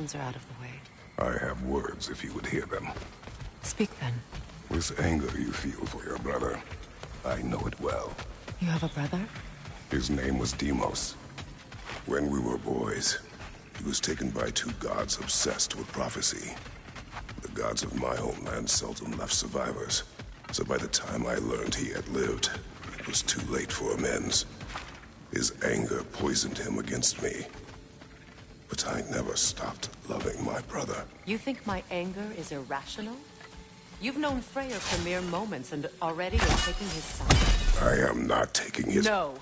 questions are out of the way. I have words if you would hear them. Speak then. This anger you feel for your brother, I know it well. You have a brother? His name was Deimos. When we were boys, he was taken by two gods obsessed with prophecy. The gods of my homeland seldom left survivors, so by the time I learned he had lived, it was too late for amends. His anger poisoned him against me. But I never stopped loving my brother. You think my anger is irrational? You've known Freyr for mere moments and already you're taking his side. I am not taking his... No.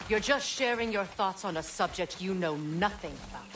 You're just sharing your thoughts on a subject you know nothing about.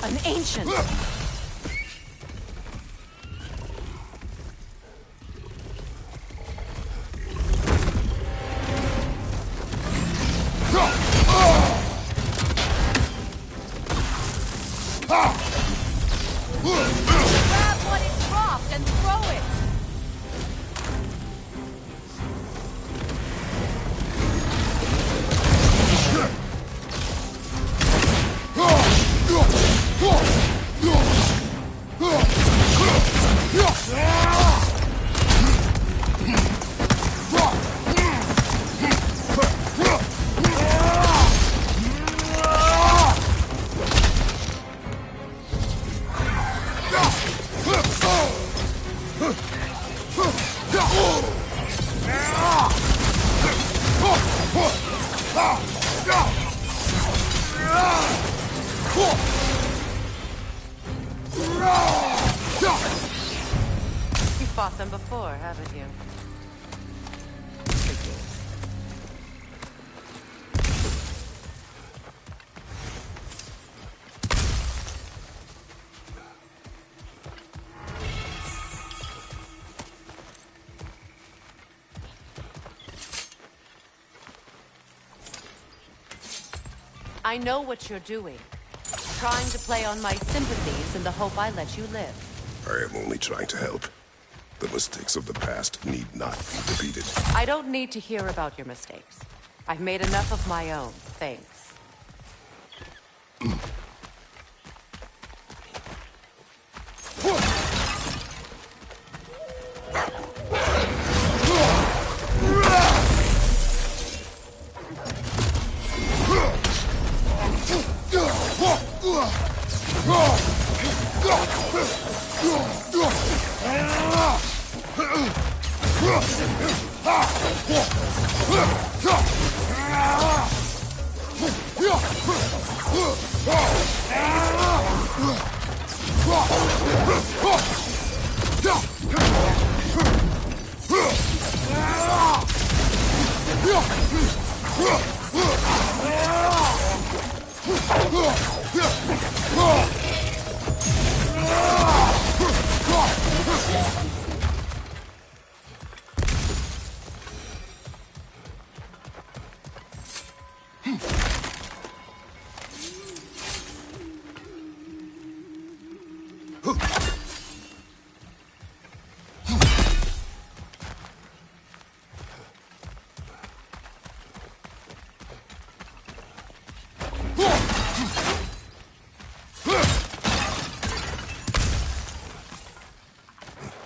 An ancient! Grab what it dropped and throw it! You fought them before, haven't you? I know what you're doing. Trying to play on my sympathies in the hope I let you live. I am only trying to help. The mistakes of the past need not be repeated. I don't need to hear about your mistakes. I've made enough of my own, thanks.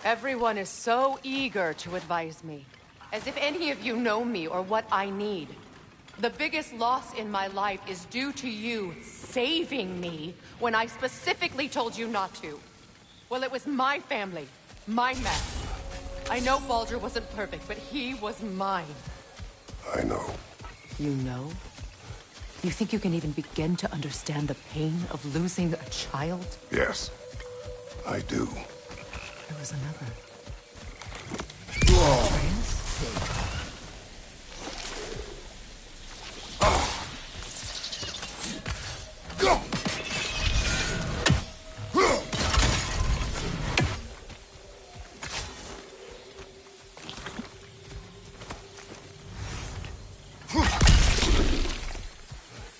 Everyone is so eager to advise me, as if any of you know me or what I need. The biggest loss in my life is due to you saving me when I specifically told you not to. Well, it was my family, my mess. I know Baldur wasn't perfect, but he was mine. I know. You know? You think you can even begin to understand the pain of losing a child? Yes, I do. There was another.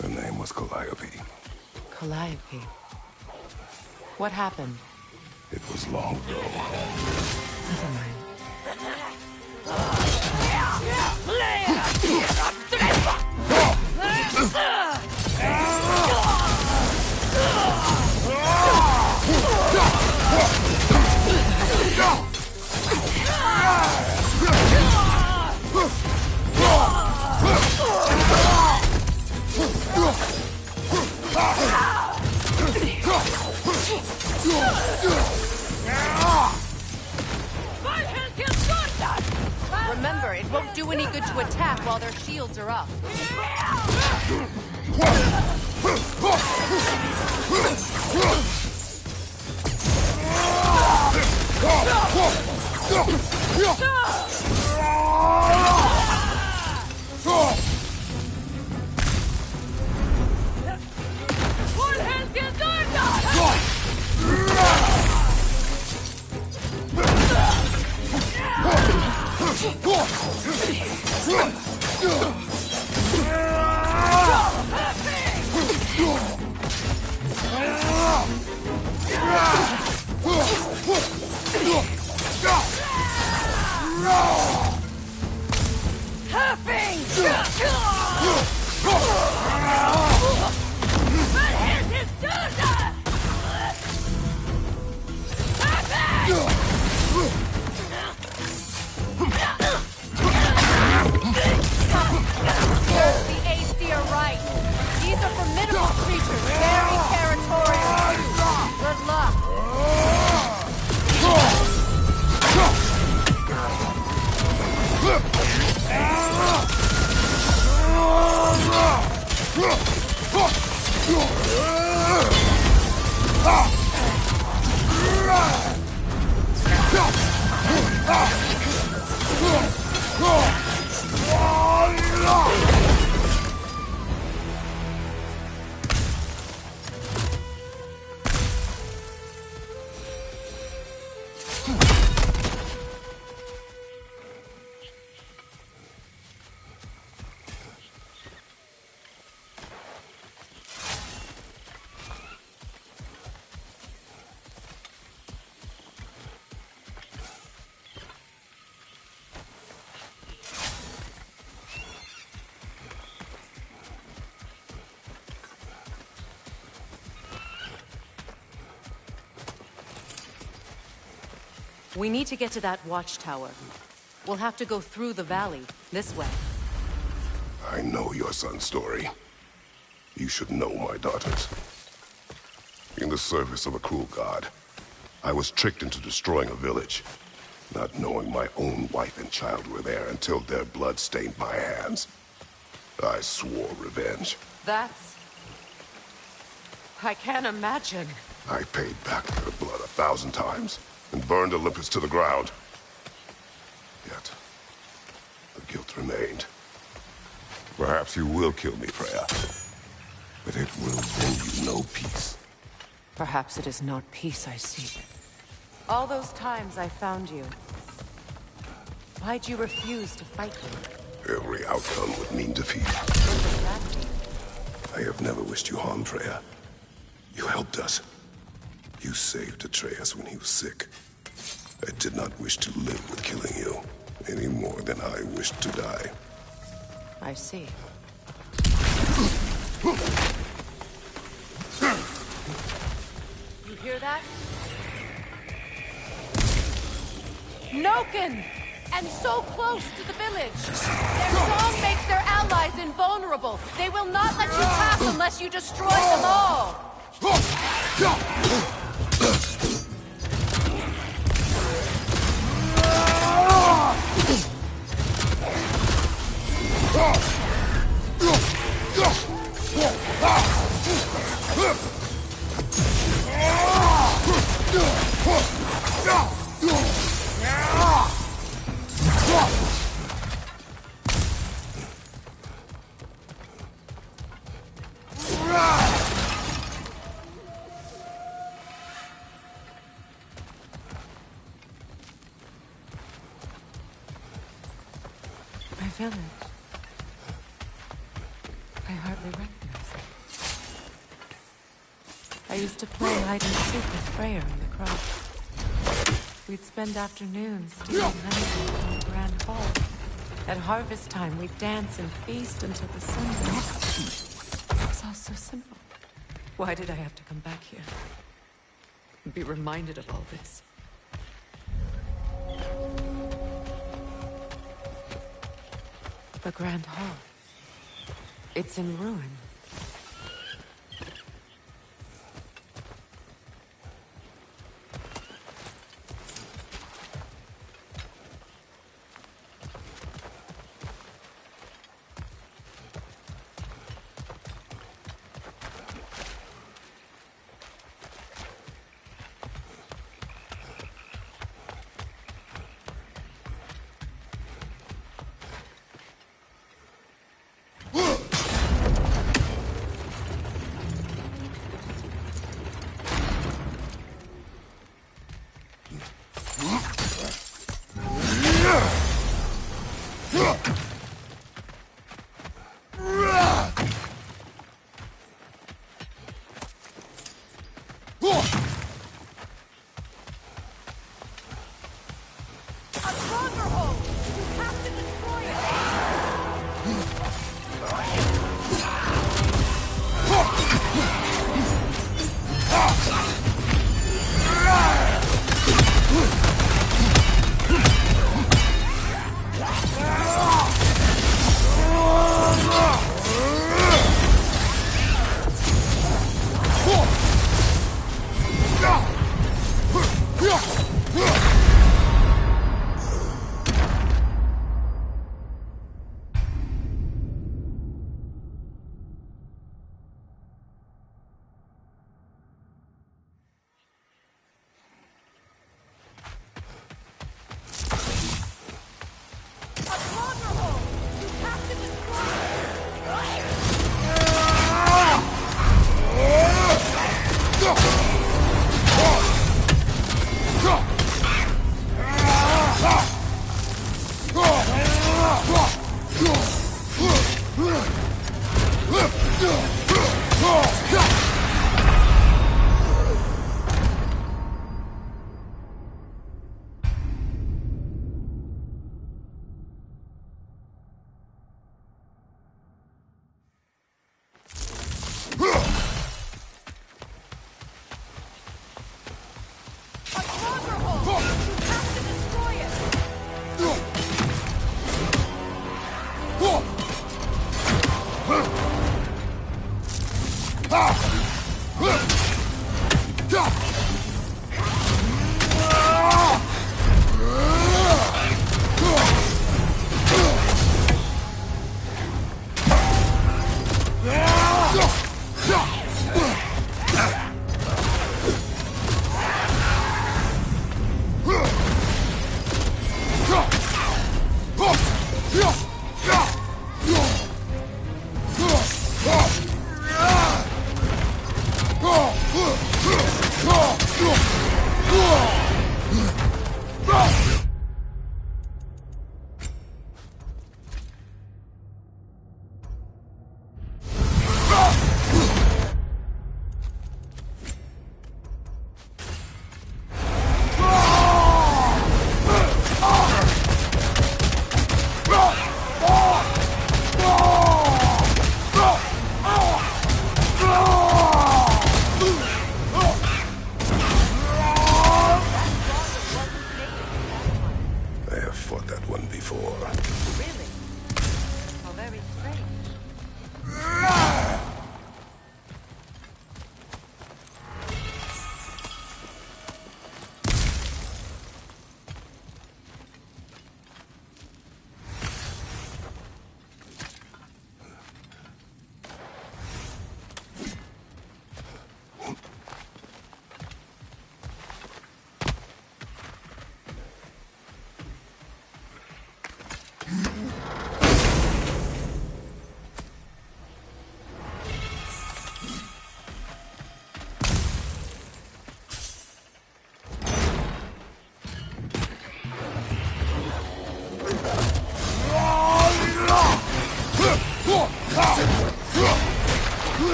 Her name was Calliope. Calliope. What happened? It was long ago. Never mind. Remember, it won't do any good to attack while their shields are up. We need to get to that watchtower. We'll have to go through the valley, this way. I know your son's story. You should know my daughter's. In the service of a cruel god, I was tricked into destroying a village, not knowing my own wife and child were there until their blood stained my hands. I swore revenge. That's... I can't imagine. I paid back their blood 1,000 times and burned Olympus to the ground. Yet, the guilt remained. Perhaps you will kill me, Freya, but it will bring you no peace. Perhaps it is not peace I seek. All those times I found you, why'd you refuse to fight me? Every outcome would mean defeat. What does that mean? I have never wished you harm, Freya. You helped us. You saved Atreus when he was sick. I did not wish to live with killing you, any more than I wished to die. I see. You hear that? Noken! And so close to the village! Their song makes their allies invulnerable! They will not let you pass unless you destroy them all! My village. I hardly recognize it. I used to play hide and seek with Freyr in the crops. We'd spend afternoons stealing honey from the grand hall. At harvest time, we'd dance and feast until the sun rose. It was all so simple. Why did I have to come back here? And be reminded of all this? The Grand Hall. It's in ruin. Go!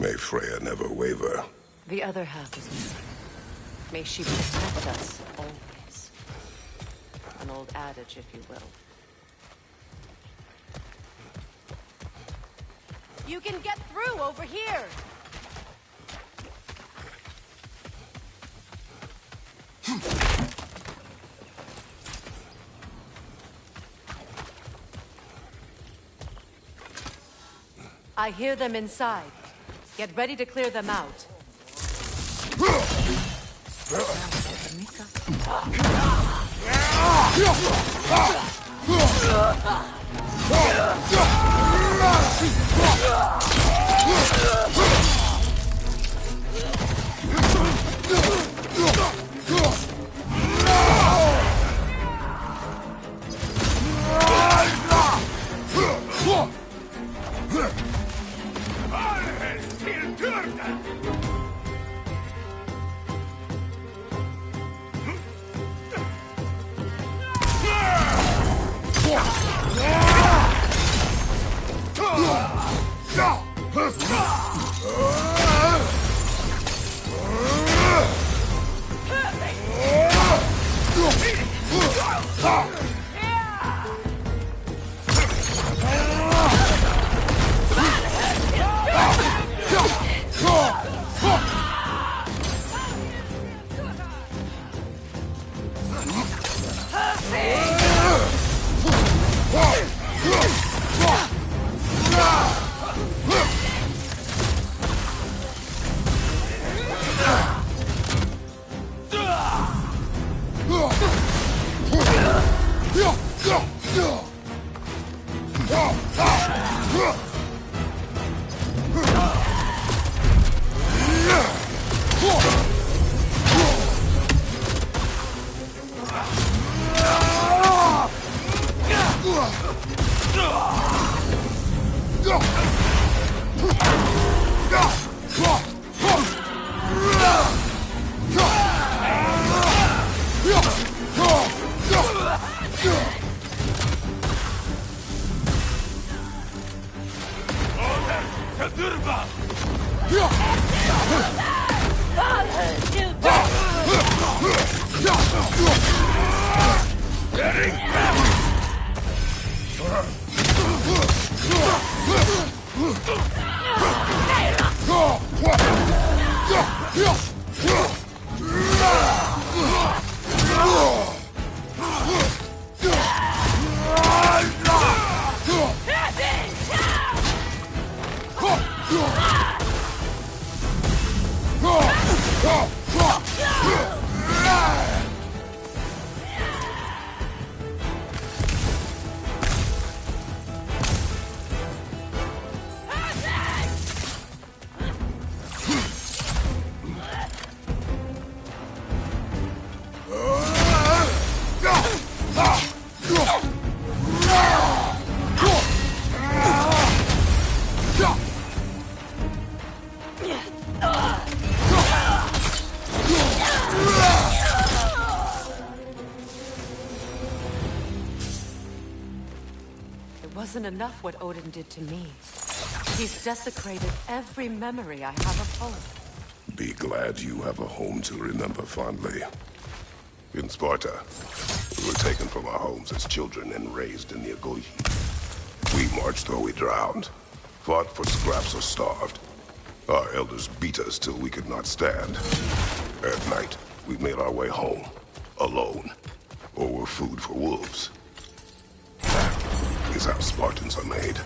May Freya never waver. The other half is missing. May she protect us always. An old adage, if you will. You can get through over here! I hear them inside. Get ready to clear them out. wasn't enough what Odin did to me. He's desecrated every memory I have of home. Be glad you have a home to remember fondly. In Sparta, we were taken from our homes as children and raised in the Agoge. We marched or we drowned, fought for scraps or starved. Our elders beat us till we could not stand. At night, we made our way home, alone, or were food for wolves. That is how Spartans are made.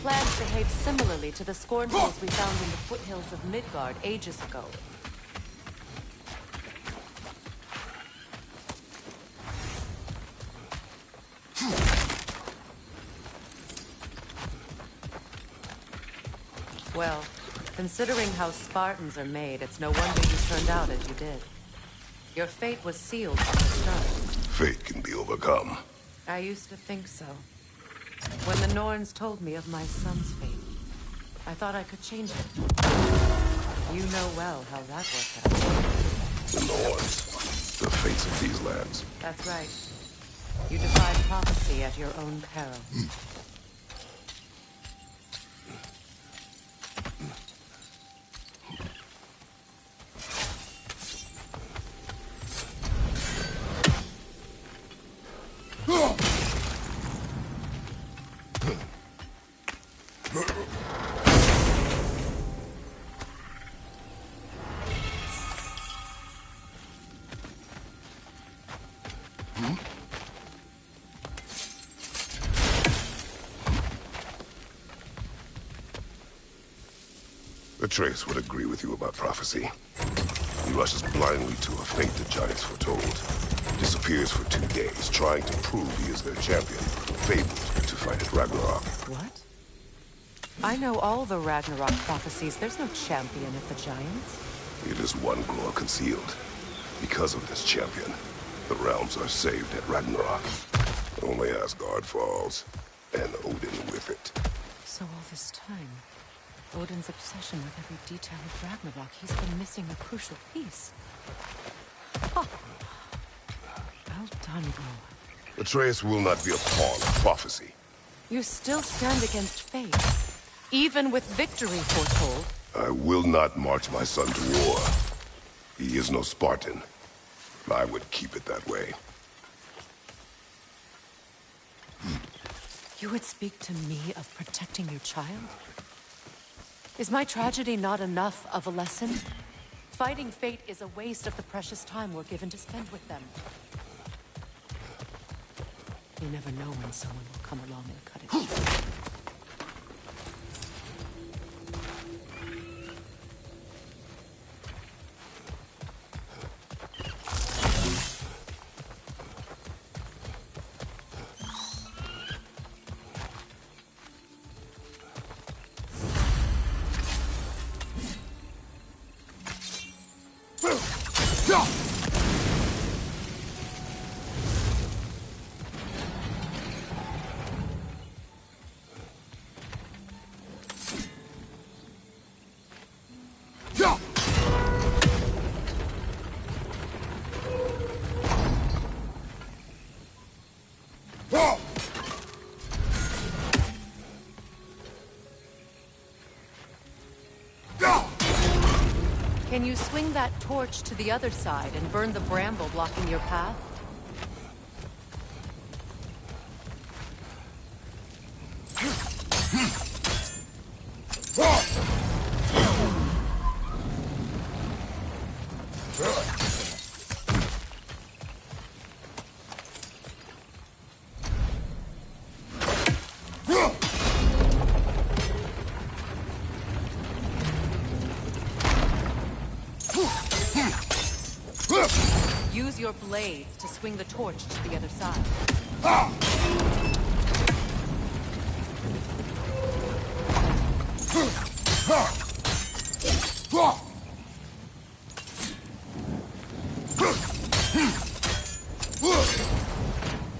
Plants behave similarly to the scornfuls we found in the foothills of Midgard ages ago. Well, considering how Spartans are made, it's no wonder you turned out as you did. Your fate was sealed from the start. Fate can be overcome. I used to think so. When the Norns told me of my son's fate, I thought I could change it. You know well how that worked out. The Norns. The fates of these lands. That's right. You defied prophecy at your own peril. Atreus would agree with you about prophecy. He rushes blindly to a fate the giants foretold. Disappears for 2 days, trying to prove he is their champion. Fabled to fight at Ragnarok. What? I know all the Ragnarok prophecies. There's no champion at the giants. It is one glow concealed. Because of this champion, the realms are saved at Ragnarok. Only Asgard falls, and Odin with it. So all this time, Odin's obsession with every detail of Ragnarok, he's been missing a crucial piece. Oh. Well done, bro. Atreus will not be a pawn of prophecy. You still stand against fate, even with victory foretold. I will not march my son to war. He is no Spartan. I would keep it that way. You would speak to me of protecting your child? Is my tragedy not enough of a lesson? Fighting fate is a waste of the precious time we're given to spend with them. You never know when someone will come along and cut it short. Can you swing that torch to the other side and burn the bramble blocking your path? Use your blades to swing the torch to the other side.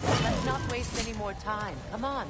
Let's not waste any more time. Come on.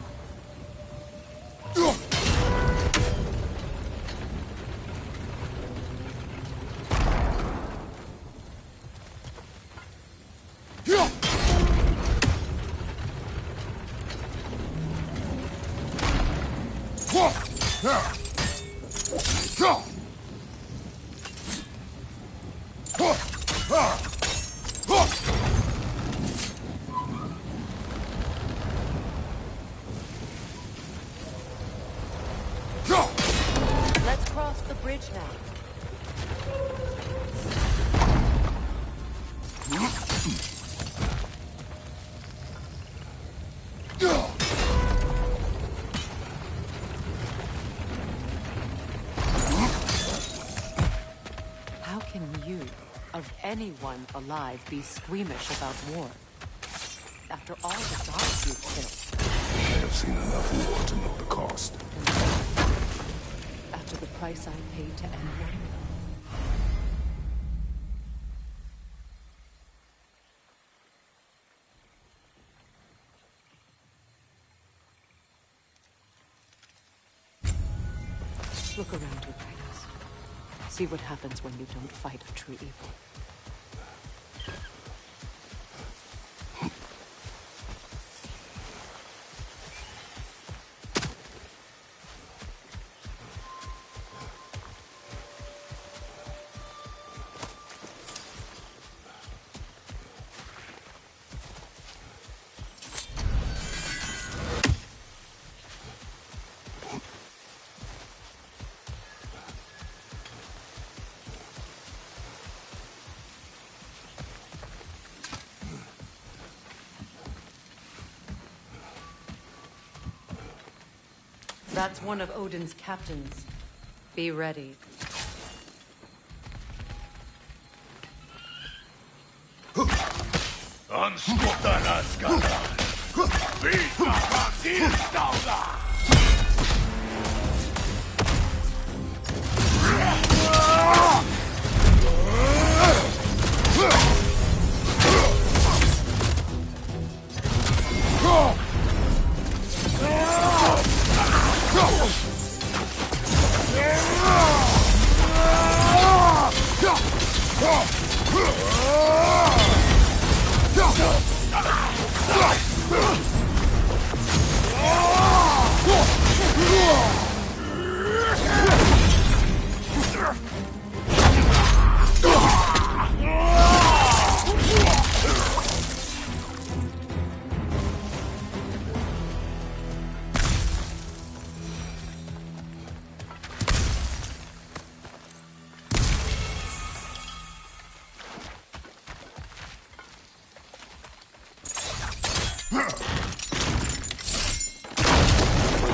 Let's cross the bridge now. How can you, of anyone alive, be squeamish about war? After all the gods you've killed. I have seen enough war to know the cost. After the price I paid to end one. Look around you, Kratos. See what happens when you don't fight a true evil. That's one of Odin's captains. Be ready.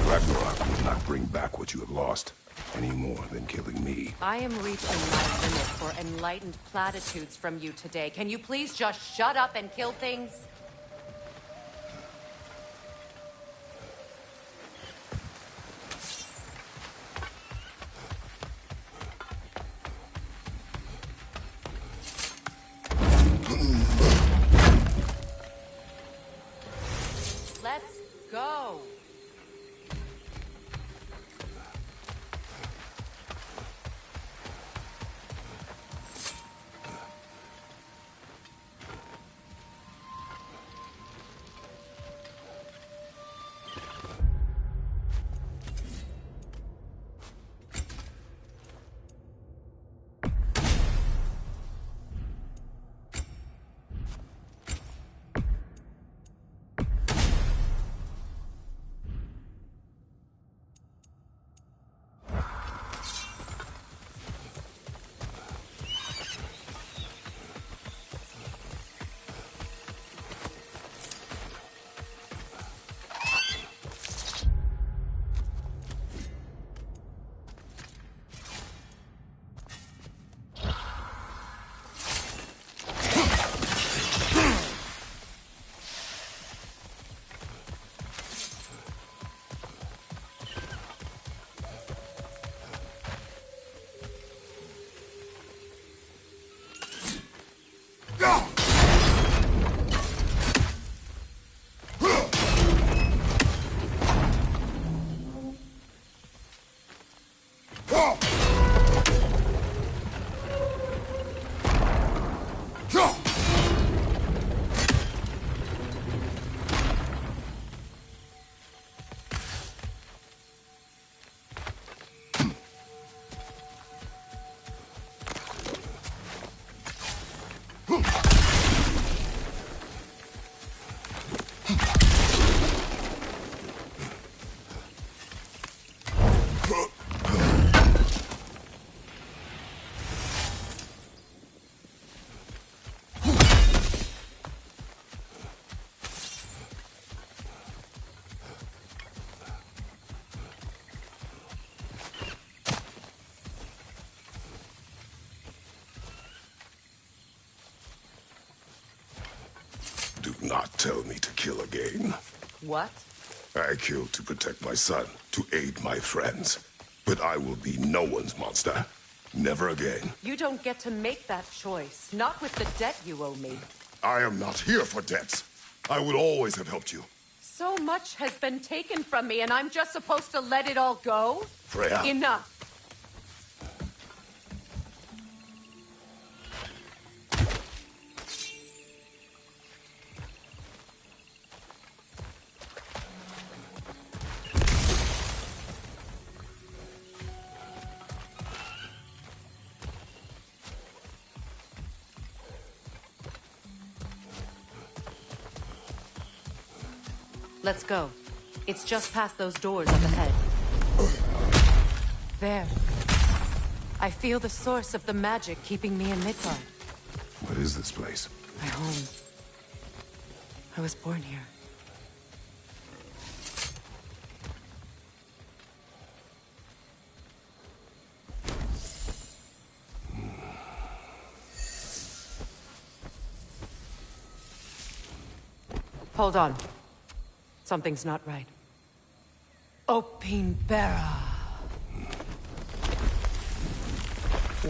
Ragnarok will not bring back what you have lost, any more than killing me. I am reaching my limit for enlightened platitudes from you today. Can you please just shut up and kill things? Let's go. not tell me to kill again. What? I killed to protect my son, to aid my friends. But I will be no one's monster. Never again. You don't get to make that choice. Not with the debt you owe me. I am not here for debts. I would always have helped you. So much has been taken from me, and I'm just supposed to let it all go? Freya. Enough. Let's go. It's just past those doors up ahead. There. I feel the source of the magic keeping me in Midgard. What is this place? My home. I was born here. Hold on. Something's not right. Opinbera.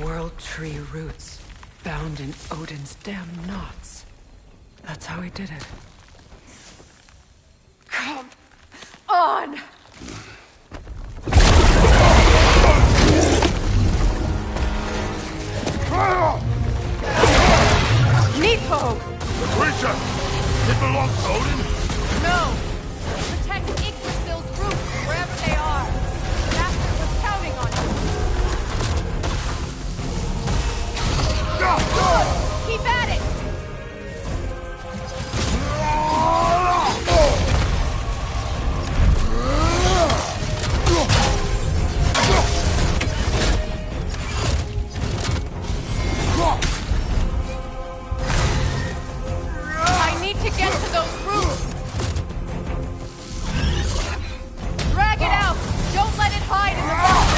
World tree roots, bound in Odin's damn knots. That's how he did it. Come on! Nepo! The creature! It belongs to Odin? No! Protect Yggdrasil's roots, wherever they are. Master was counting on you. Good! Keep at it! I need to get to those roots! Drag it out! Don't let it hide in the box!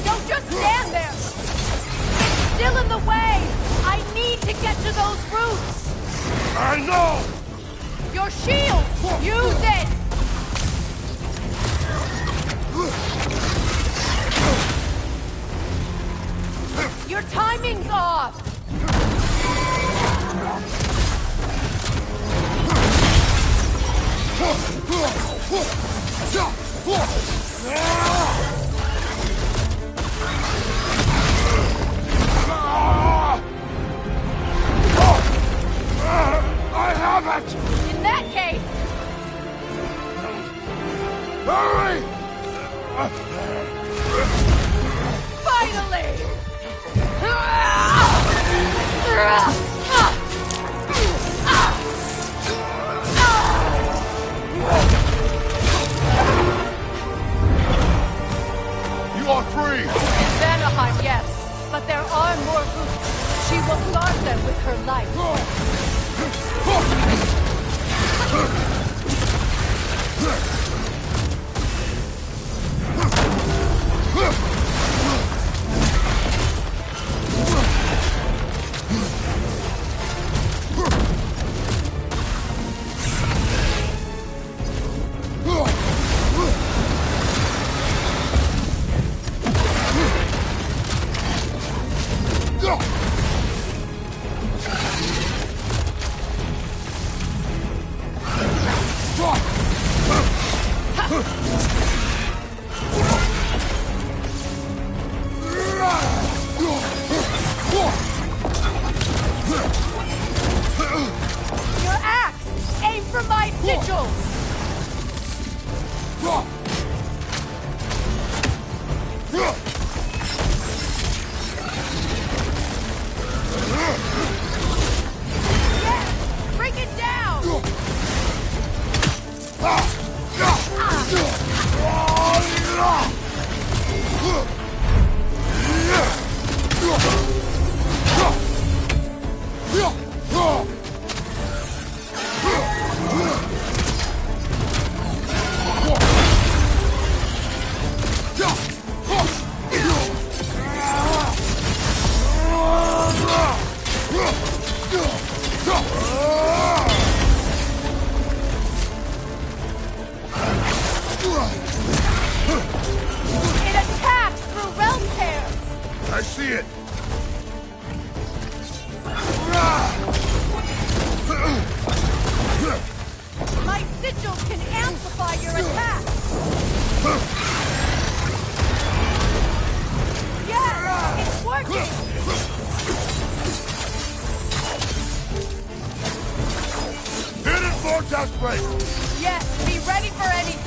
Don't just stand there! It's still in the way! I need to get to those roots! I know! Your shield! Use it! Your timing's off! I have it! In that case, Hurry! finally! You are free! In Vanaheim, yes, but there are more roots. She will guard them with her life. Your axe! Aim for my sigils! Yes! Bring it down! see it! My sigils can amplify your attack! Yeah! It's working! Hidden vortex break! Yes, be ready for anything!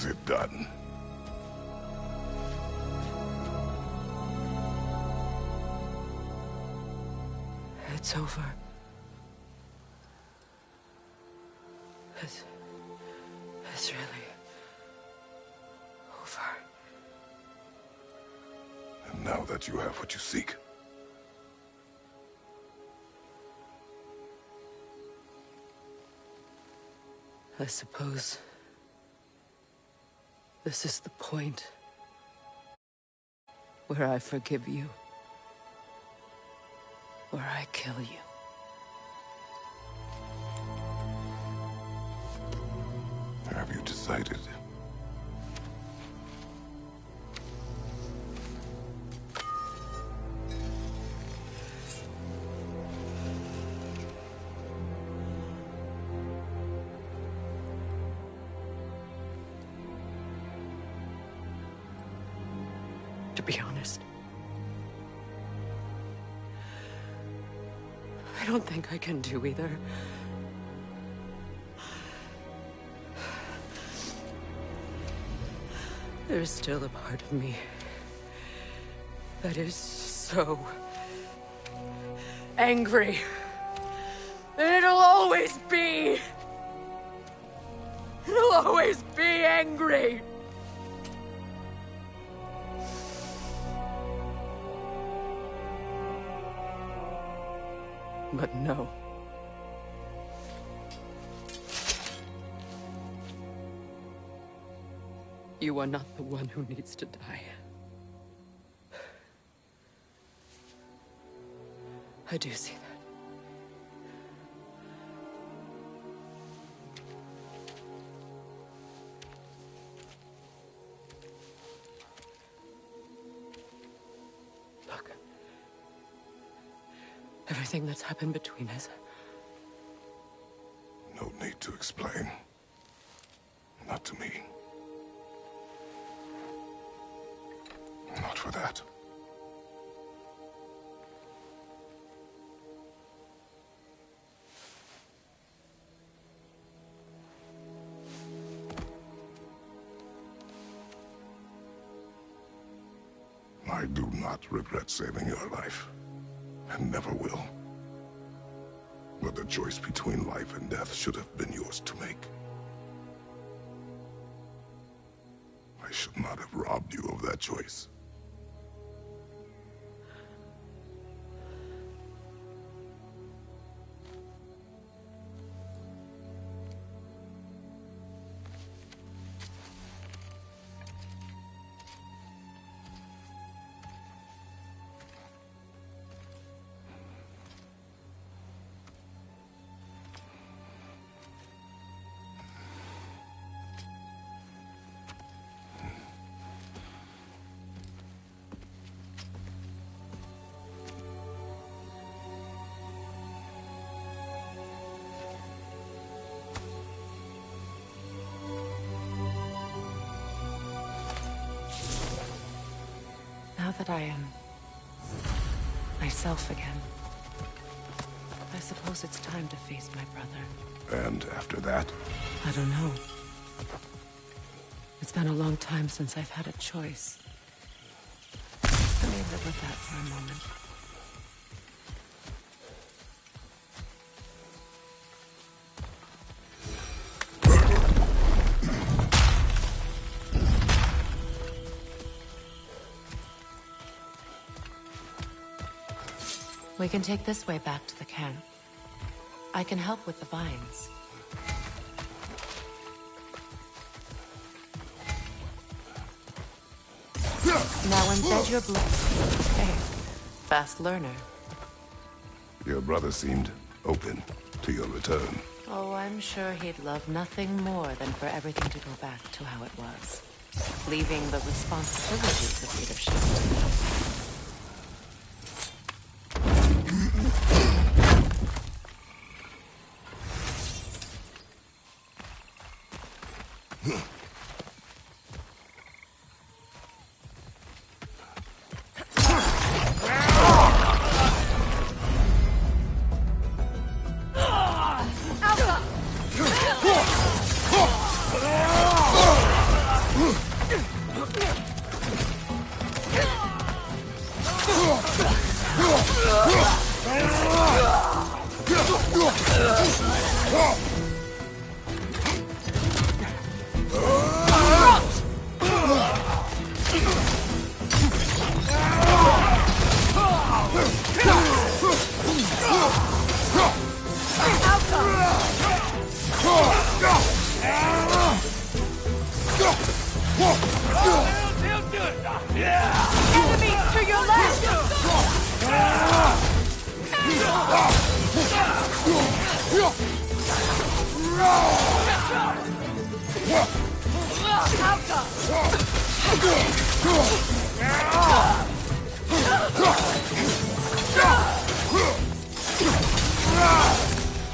Is it done? It's over. It's really over. And now that you have what you seek, I suppose this is the point where I forgive you, or I kill you. Have you decided? To be honest, I don't think I can do either. There's still a part of me that is so angry. And it'll always be. It'll always be angry. But no. You are not the one who needs to die. I do see that. Look. Everything that's happened between us. No need to explain. Not to me. Not for that. I do not regret saving your life, and never will. But the choice between life and death should have been yours to make. I should not have robbed you of that choice. Now that I am myself again, I suppose it's time to face my brother. And after that? I don't know. It's been a long time since I've had a choice. Let me live with that for a moment. We can take this way back to the camp. I can help with the vines. Now embed your blood. Hey, fast learner. Your brother seemed open to your return. Oh, I'm sure he'd love nothing more than for everything to go back to how it was. Leaving the responsibilities of leadership to me.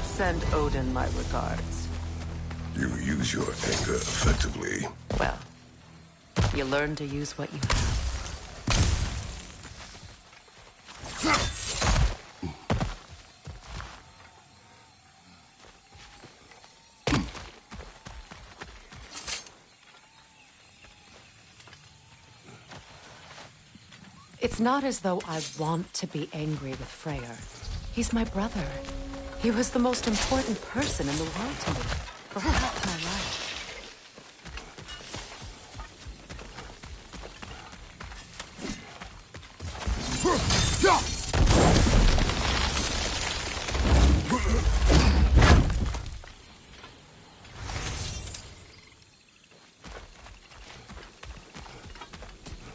Send Odin my regards. You use your anger effectively. Well, you learn to use what you have. It's not as though I want to be angry with Freyr. He's my brother. He was the most important person in the world to me for half my life.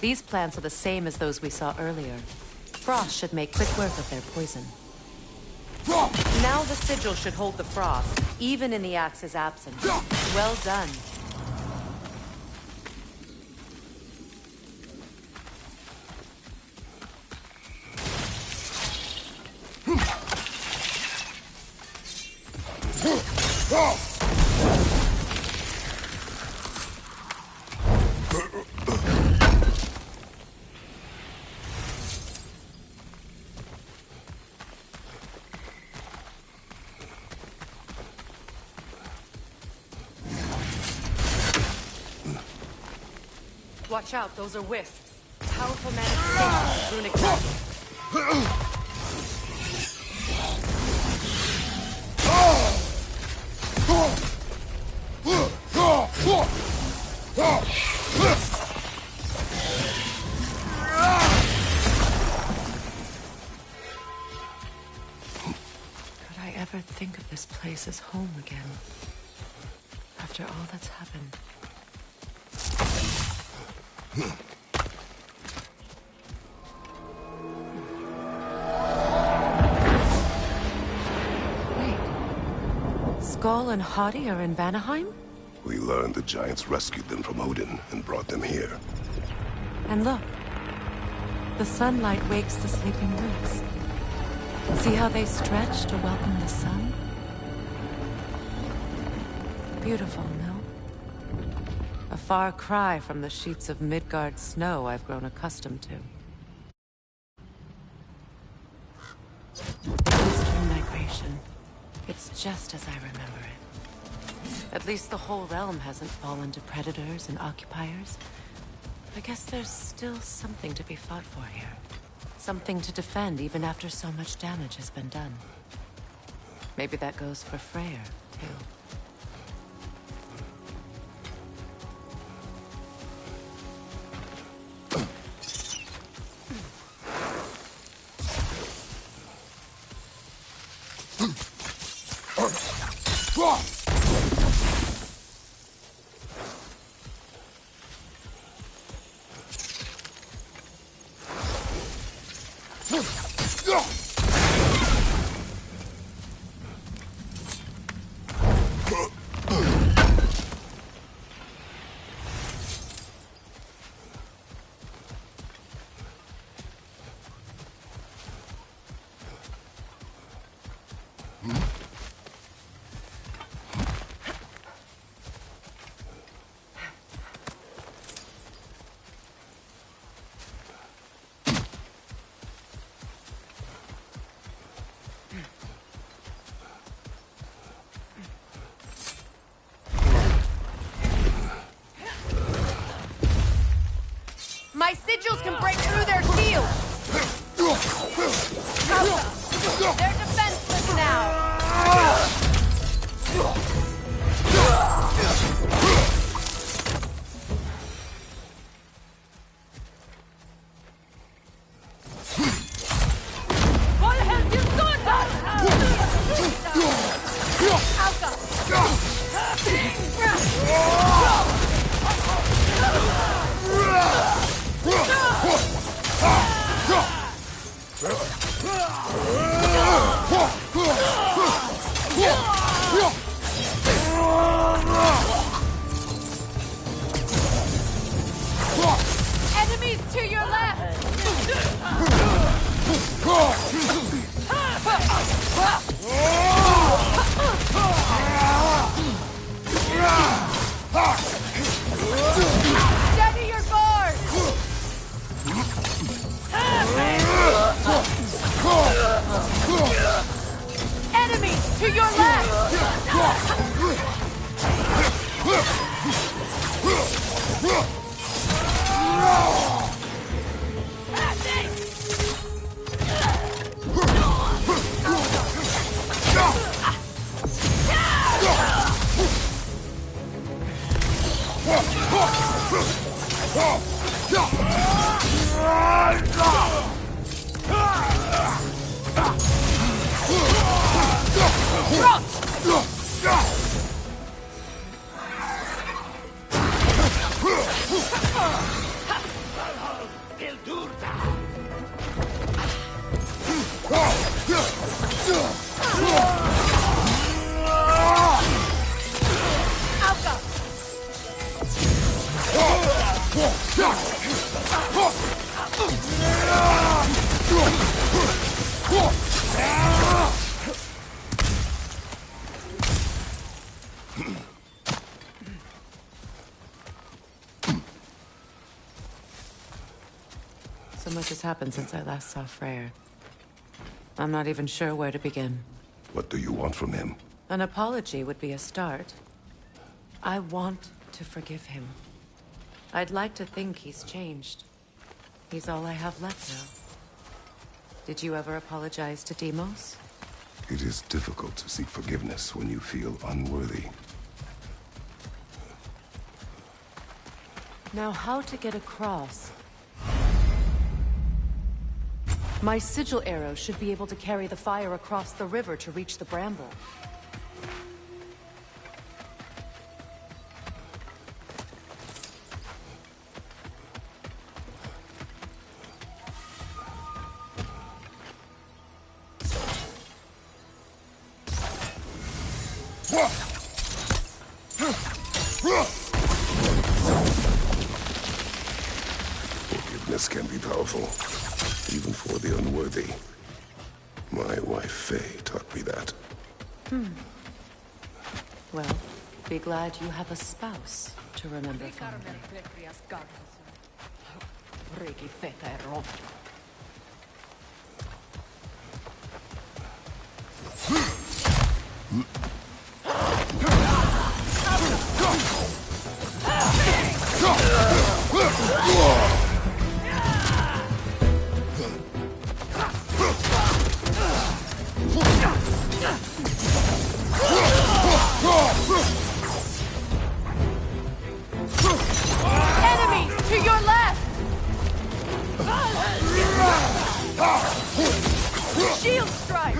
These plants are the same as those we saw earlier. Frost should make quick work of their poison. Now the sigil should hold the frost, even in the axe's absence. Well done. Watch out, those are wisps. Powerful manifestations of runic magic. Could I ever think of this place as home again? After all that's happened. Wait. Skull and Hati are in Vanaheim? We learned the giants rescued them from Odin and brought them here. And look. The sunlight wakes the sleeping roots. See how they stretch to welcome the sun? Beautiful, no? A far cry from the sheets of Midgard snow I've grown accustomed to. Eastern migration. It's just as I remember it. At least the whole realm hasn't fallen to predators and occupiers. I guess there's still something to be fought for here. Something to defend even after so much damage has been done. Maybe that goes for Freyr, too. My sigils can break through their shield! They're defenseless now! Steady your guard! Enemy to your left! So much has happened since I last saw Freyr. I'm not even sure where to begin. What do you want from him? An apology would be a start. I want to forgive him. I'd like to think he's changed. He's all I have left now. Did you ever apologize to Deimos? It is difficult to seek forgiveness when you feel unworthy. Now, how to get across? My sigil arrow should be able to carry the fire across the river to reach the bramble. Forgiveness can be powerful, even for the unworthy. My wife, Faye, taught me that. Well, be glad you have a spouse to remember fondly. Enemy to your left! Shield strike!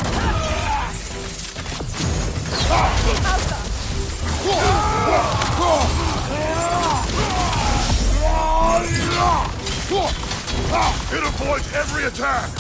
It avoids every attack!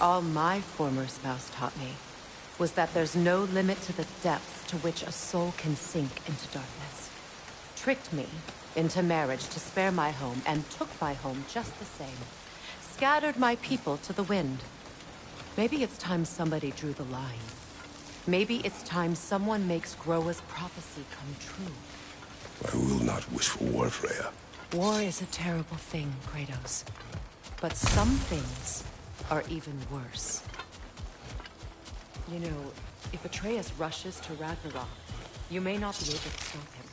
All my former spouse taught me was that there's no limit to the depth to which a soul can sink into darkness. Tricked me into marriage to spare my home, and took my home just the same. Scattered my people to the wind. Maybe it's time somebody drew the line. Maybe it's time someone makes Groa's prophecy come true. I will not wish for war, Freya. War is a terrible thing, Kratos. But some things are even worse. You know, if Atreus rushes to Ragnarok, you may not be able to stop him.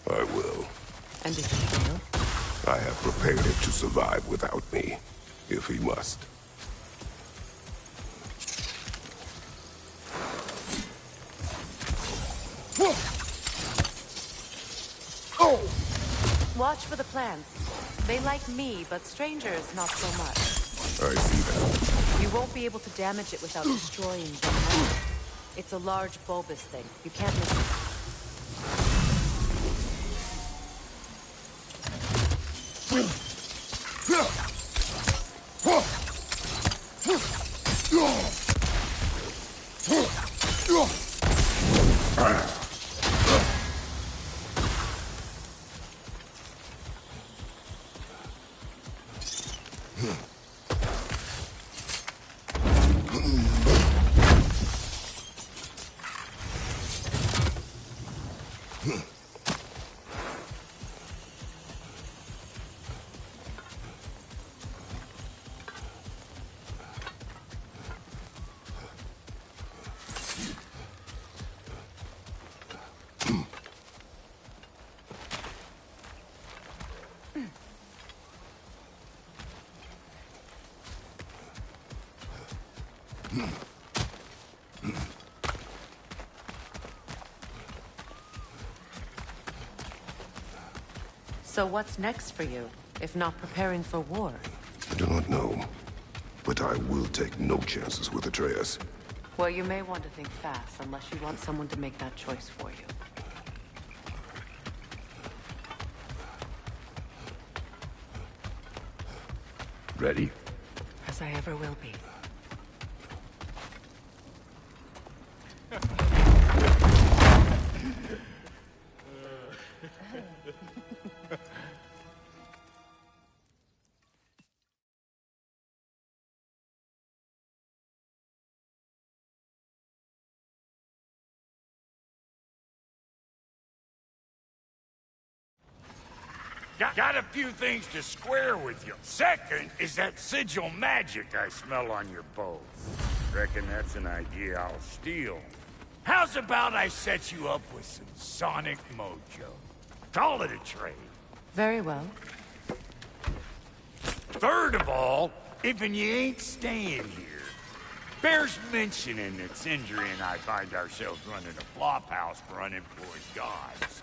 I will. And if you fail? I have prepared him to survive without me, if he must. Watch for the plants. They like me, but strangers not so much. I see that. You won't be able to damage it without destroying the metal. It's a large bulbous thing. You can't miss it. So what's next for you, if not preparing for war? I do not know, but I will take no chances with Atreus. Well, you may want to think fast, unless you want someone to make that choice for you. Ready? As I ever will be. Got a few things to square with you. Second is that sigil magic I smell on your bow. Reckon that's an idea I'll steal. How's about I set you up with some sonic mojo? Call it a trade. Very well. Third of all, if you ain't staying here, bears mentioning that Sindri and I find ourselves running a flop house for unemployed gods.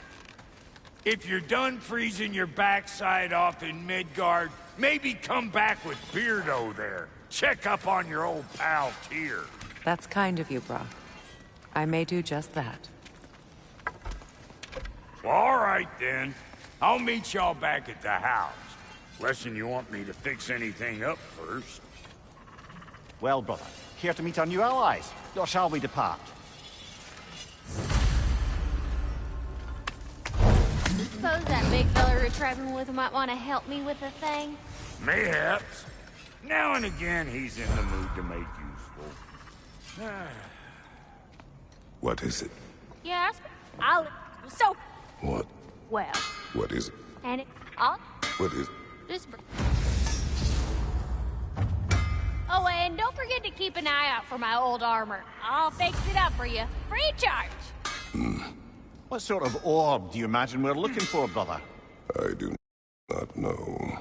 If you're done freezing your backside off in Midgard, maybe come back with Beardo there. Check up on your old pal Tyr. That's kind of you, Brock. I may do just that. Well, all right, then. I'll meet y'all back at the house. Lesson you want me to fix anything up first. Well, brother, care to meet our new allies? Or shall we depart? Suppose that big fella we're traveling with might want to help me with a thing? Mayhaps. Now and again, he's in the mood to make useful. What is it? Yes, so, What? well, What is it? and I'll What is it? just... Oh, and don't forget to keep an eye out for my old armor. I'll fix it up for you, free charge. What sort of orb do you imagine we're looking for, brother? I do not know.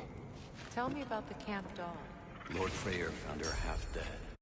Tell me about the camp dog. Lord Freyr found her half dead.